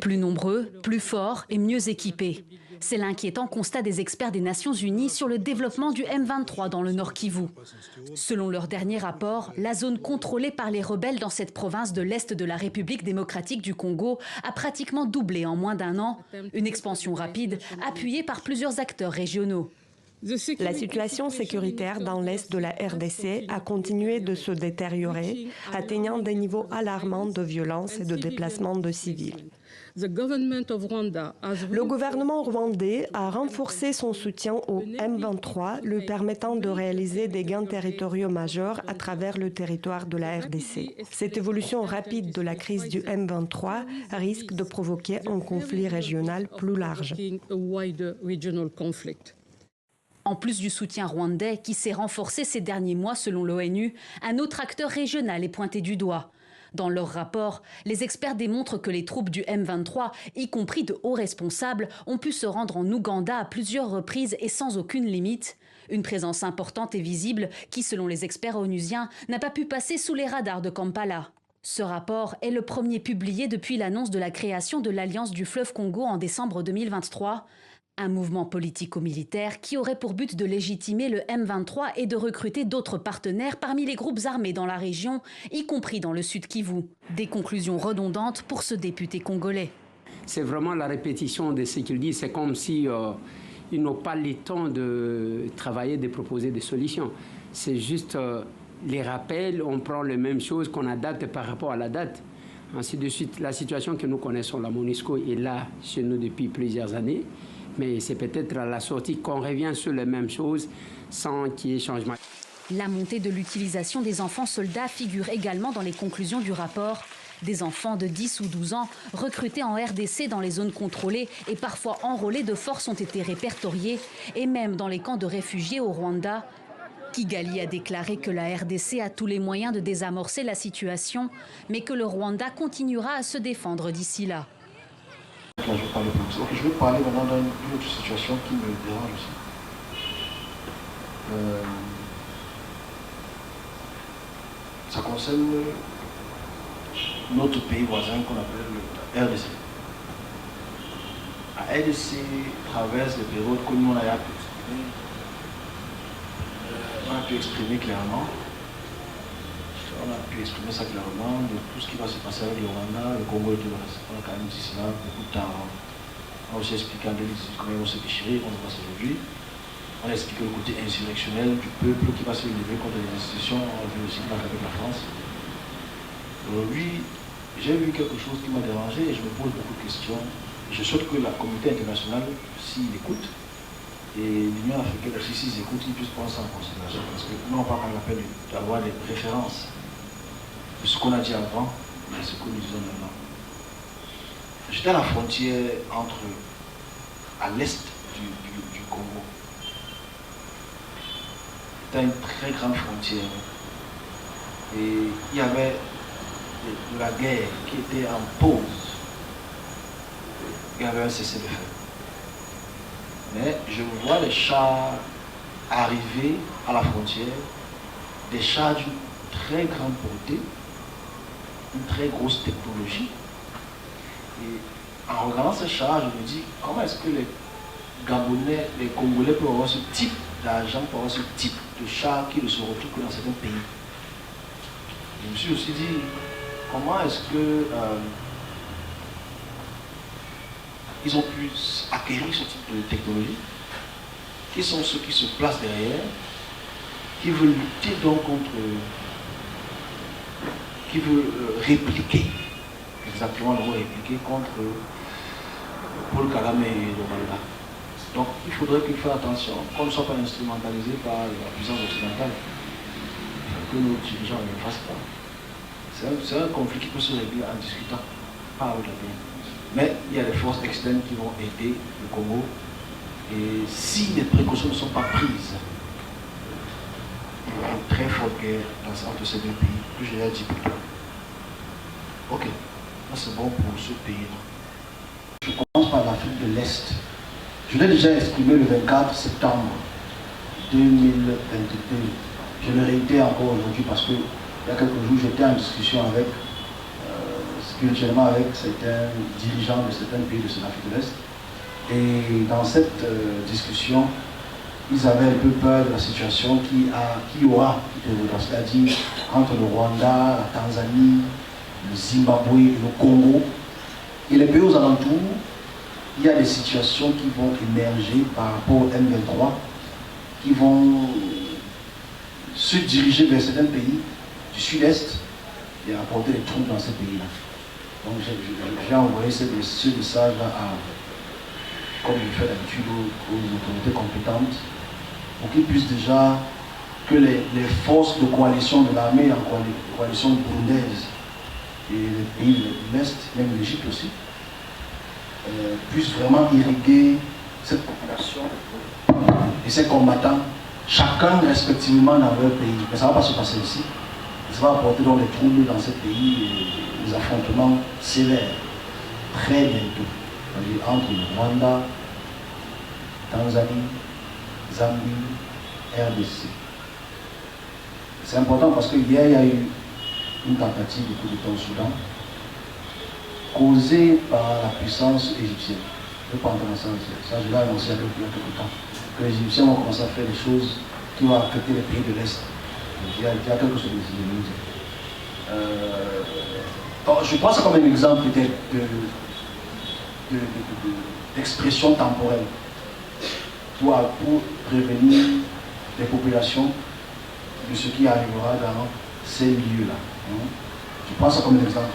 Plus nombreux, plus forts et mieux équipés. C'est l'inquiétant constat des experts des Nations Unies sur le développement du M23 dans le Nord Kivu. Selon leur dernier rapport, la zone contrôlée par les rebelles dans cette province de l'Est de la République démocratique du Congo a pratiquement doublé en moins d'un an, une expansion rapide appuyée par plusieurs acteurs régionaux. La situation sécuritaire dans l'Est de la RDC a continué de se détériorer, atteignant des niveaux alarmants de violence et de déplacement de civils. Le gouvernement rwandais a renforcé son soutien au M23, lui permettant de réaliser des gains territoriaux majeurs à travers le territoire de la RDC. Cette évolution rapide de la crise du M23 risque de provoquer un conflit régional plus large. En plus du soutien rwandais qui s'est renforcé ces derniers mois selon l'ONU, un autre acteur régional est pointé du doigt. Dans leur rapport, les experts démontrent que les troupes du M23, y compris de hauts responsables, ont pu se rendre en Ouganda à plusieurs reprises et sans aucune limite. Une présence importante et visible qui, selon les experts onusiens, n'a pas pu passer sous les radars de Kampala. Ce rapport est le premier publié depuis l'annonce de la création de l'Alliance du fleuve Congo en décembre 2023. Un mouvement politico-militaire qui aurait pour but de légitimer le M23 et de recruter d'autres partenaires parmi les groupes armés dans la région, y compris dans le sud Kivu. Des conclusions redondantes pour ce député congolais. C'est vraiment la répétition de ce qu'il dit. C'est comme si ils n'ont pas le temps de travailler, de proposer des solutions. C'est juste les rappels, on prend les mêmes choses qu'on adapte par rapport à la date. Ainsi de suite, la situation que nous connaissons, la MONUSCO est là chez nous depuis plusieurs années. Mais c'est peut-être à la sortie qu'on revient sur les mêmes choses sans qu'il y ait changement. La montée de l'utilisation des enfants soldats figure également dans les conclusions du rapport. Des enfants de 10 ou 12 ans recrutés en RDC dans les zones contrôlées et parfois enrôlés de force ont été répertoriés, et même dans les camps de réfugiés au Rwanda. Kigali a déclaré que la RDC a tous les moyens de désamorcer la situation, mais que le Rwanda continuera à se défendre d'ici là. Là, je vais parler de ça. Je vais parler maintenant d'une autre situation qui me dérange aussi. Ça concerne notre pays voisin qu'on appelle le RDC. La RDC traverse des périodes que nous on a pu exprimer clairement. On a pu exprimer ça clairement de tout ce qui va se passer avec le Rwanda, le Congo et tout le reste. On a quand même dit cela beaucoup de temps. On a aussi expliqué en 2018 comment ils vont se déchirer, comment ça se passe aujourd'hui. On a expliqué le côté insurrectionnel du peuple qui va se lever contre les institutions. On a vu aussi avec la France. Aujourd'hui, j'ai vu quelque chose qui m'a dérangé et je me pose beaucoup de questions. Je souhaite que la communauté internationale, s'il écoute, et l'Union africaine aussi, s'ils écoutent, ils puissent prendre ça en considération. Parce que nous, on parle à l'appel d'avoir des préférences de ce qu'on a dit avant et ce que nous disons maintenant. J'étais à la frontière à l'est du Congo. C'était une très grande frontière. Et il y avait de la guerre qui était en pause. Il y avait un cessez-le-feu. Mais je vois les chars arriver à la frontière, des chars d'une très grande beauté, une très grosse technologie. Et en regardant ces chars, je me dis, comment est-ce que les Gabonais, les Congolais peuvent avoir ce type d'argent, peuvent avoir ce type de chars qui ne se retrouvent que dans certains pays. Je me suis aussi dit, comment est-ce que ils ont pu acquérir ce type de technologie? Qui sont ceux qui se placent derrière, qui veulent lutter donc contre, qui veulent répliquer, exactement le mot répliquer, contre Paul Kagame et le Rwanda. Donc il faudrait qu'il fasse attention, qu'on ne soit pas instrumentalisé par la puissance occidentale, que nos dirigeants ne le fassent pas. C'est un conflit qui peut se régler en discutant, pas avec la paix. Mais il y a des forces externes qui vont aider le Congo. Et si les précautions ne sont pas prises, il y aura une très forte guerre entre ces deux pays, que j'ai déjà dit plus tôt. Ok, ça c'est bon pour ce pays-là. Je commence par l'Afrique de l'Est. Je l'ai déjà exprimé le 24 septembre 2022. Je le réitère encore aujourd'hui parce que il y a quelques jours j'étais en discussion avec spirituellement avec certains dirigeants de certains pays de l'Afrique de l'Est. Et dans cette discussion, ils avaient un peu peur de la situation qui aura, c'est-à-dire entre le Rwanda, la Tanzanie, le Zimbabwe et le Congo. Et les pays aux alentours, il y a des situations qui vont émerger par rapport au M23, qui vont se diriger vers certains pays du sud-est et apporter des troupes dans ces pays-là. Donc j'ai envoyé ce message-là comme je le fais d'habitude aux autorités compétentes, pour qu'ils puissent déjà, que les forces de coalition de l'armée, la coalition burundaise et les pays de l'Est, même l'Égypte aussi, puissent vraiment irriguer cette population et ces combattants, chacun respectivement dans leur pays. Mais ça ne va pas se passer ici. Ça va apporter dans les troubles dans ces pays et des affrontements sévères, très bientôt. Entre le Rwanda, Tanzanie, Zambie, RDC. C'est important parce qu'hier, il y a eu une tentative de coup d'État au Soudan causée par la puissance égyptienne. Je ne vais pas entrer dans ça, je l'ai annoncé il y a quelque temps. Que les Égyptiens vont commencer à faire des choses qui vont affecter les pays de l'Est. Il y a quelque chose de je prends ça comme un exemple peut-être d'expression temporelle pour prévenir les populations de ce qui arrivera dans ces lieux-là. Je prends ça comme un exemple.